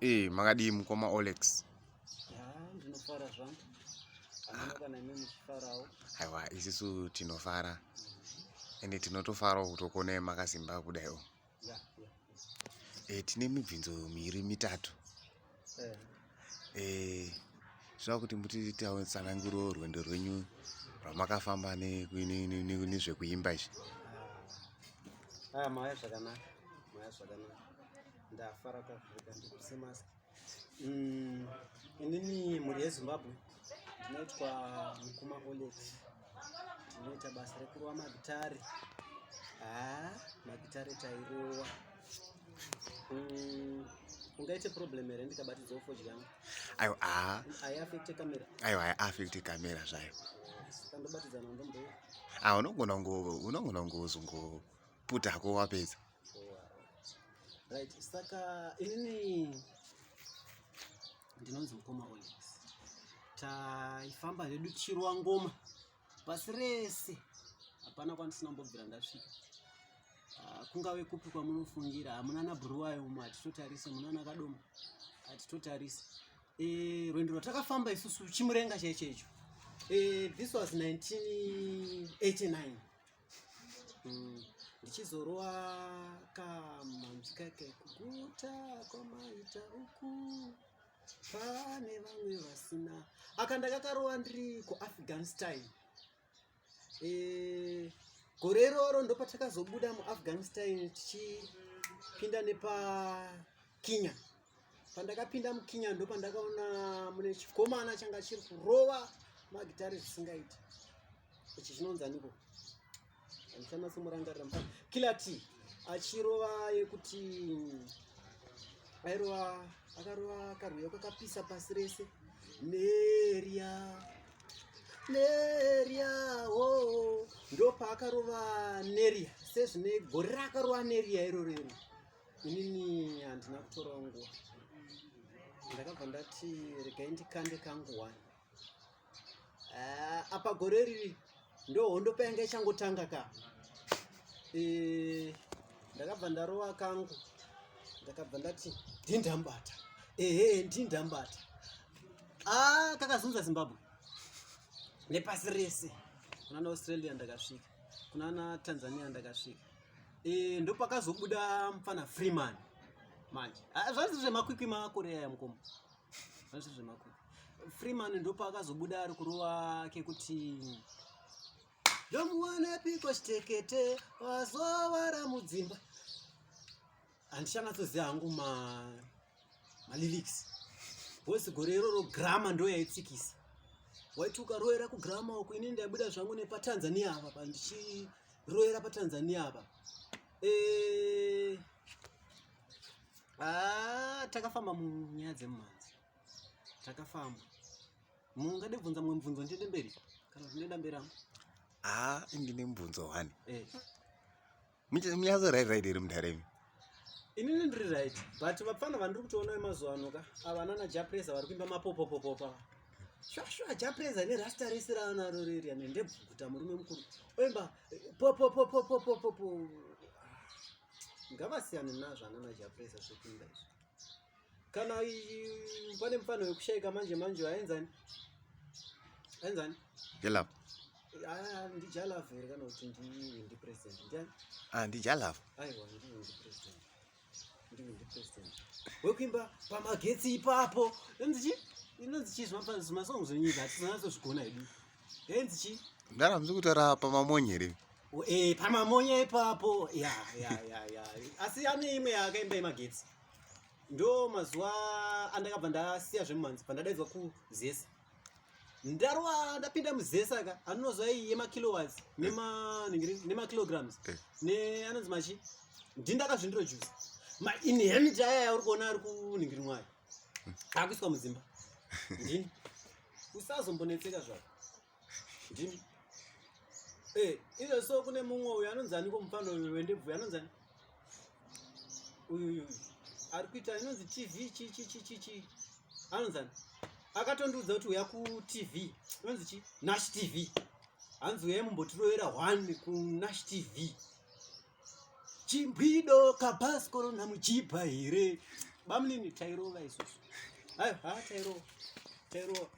Makadi mukoma Olex. Ndinofara zvangu. Amuna kana imi muchifarawo. Aiwa isusu tinofara. Ende tinotofarawo kutokone makasimba kudaiwo. Tine mibvinzo miri mitatu. Zvava kuti mutitsananguro rwendo rwenyu rwamakafamba nezvekuimba izvi. Maya zvakanaka. Ndafara kavhurika ndikusemasi. Inini muri yeZimbabwe ndinoitwa Mukoma Olex. Ndinoita basa rekurova magitare. Magitare tairova. Ungaite problem here ndikabatidzawo fodya yangu. Aiwa Aiafekte kamera. Aiwa aiafekte kamera zvayo. Kandobatidzana ndomboyo. Unogona kungozongoputako wapedza. Right, saka inini ndinonzi Mukoma Olex. Taifamba hedu tichirwa ngoma pasi rese. Hapana kwandisina mbobvira ndasvika. Kungave kupi kwamunofungira, hamuna naBuruwayo umo hatitotarisa, muna naKadoma hatitotarisa. Rwendo rwatakafamba isusu chimurenga chaicho. This was 1989. Ndichizorova kamhanzi kake kuguta kwamaita uku pane vamwe vasina. Akandakakarova ndiri kuAfghanistan. Gore iroro ndopatakazobuda muAfghanistan tichipinda nepaKenya. Pandakapinda muKenya ndopandakaona mune chikomana changa chiri kurova magitare zvisingaiti. Ichi chinonzaniko? Handisana somurangarira mufana. Kilati achirova yekuti akarova karwiyo kakapisa pasi rese. Neria, ndopa akarova Neria. Sezvine gore rakarova Neria iroro. Inini handina kutorawo nguva. Ndakabva ndati regai ndikande kangu wani. Apa gore riri ndo hondo payanga ichangotanga ka. Ndakabva ndarova kangu. Ndakabva ndati ndindambata. Ndindambata. Kakazunza Zimbabwe. Nepasi rese. Kuna naAustralia ndakasvika. Kuna naTanzania ndakasvika. Ndopakazobuda mufana Freeman. Manje. Zvazvo zvemakwikwi maKorea yaMukoma. Zvazvo zvemakwikwi. Freeman ndopakazobuda ari kurova kekuti ndomuwana piko chitekete wazovara mudzimba. Handichanatsoziva hangu malyrics. Bosi gore iroro grama ndo yaitsikisa. Waiti ukaroera kugrama uku, ini ndaibuda zvangu nepaTanzania apa ndichiroera paTanzania apa. Takafamba munyaya dzemumhanzi. Takafamba. Mungade bvunza mumwe mubvunzo ndiende mberi kana zvinoenda mberi hangu? Ndine mubvunzo wani. Munyazorairai iri mundaremi? Inini ndiri right, but vapfana vandiri kutoona vemazuva ano ka avana naJapreza vari kuimba mapopopopopa. Shwa Japreza nerasta rese raanaro riri ndebvukuta murume mukuru. Oimba popopopopopopo. Ngavasiyane nazvo ana naJapreza zvekuimba izvi. Kana pane mufano wekushayika manje waenzani? Enzani? Jalava. Ndijalava here kana kuti ndi president. Ndiani? Ndijalava. Aiwa ndi president. Ndi president. Wekuimba pamagetsi ipapo. Inonzi chi zvimasongo zvenyika hatisina nazozvigona hedu. Henzi chi? Ndara musi kutaura pamamonye here. Pamamonye ipapo. Ya. Asi ane imwe yakaimba yemagetsi. Ndo mazuva andakabva ndasiya zvemumhanzi pandadaidzwa kuZesa. Ndapinda muZesa ka anonozva yemakilowatts nemakilograms. Anonzi machi ndindakazvindirojusa. Mainhemiti aya uri kuona ari kunhingiri mwayo. Akuiswa mudzimba. Ndini. Usazombonetseka zvako. Ndini. Izvo kune mumwe uyu anonzani komufano wendebvu anonzani? Uyu. Ari kuita inonzi TV chi. Anonzani? Akatondiudza kuti uya kuTV. Inonzi chi? Nash TV. Hanzi uyai mumbotiroera 1 kuNash TV. Chimbwido kabhasikoro namuchibha here. bamnini tairova isusu. Hayo, tairova.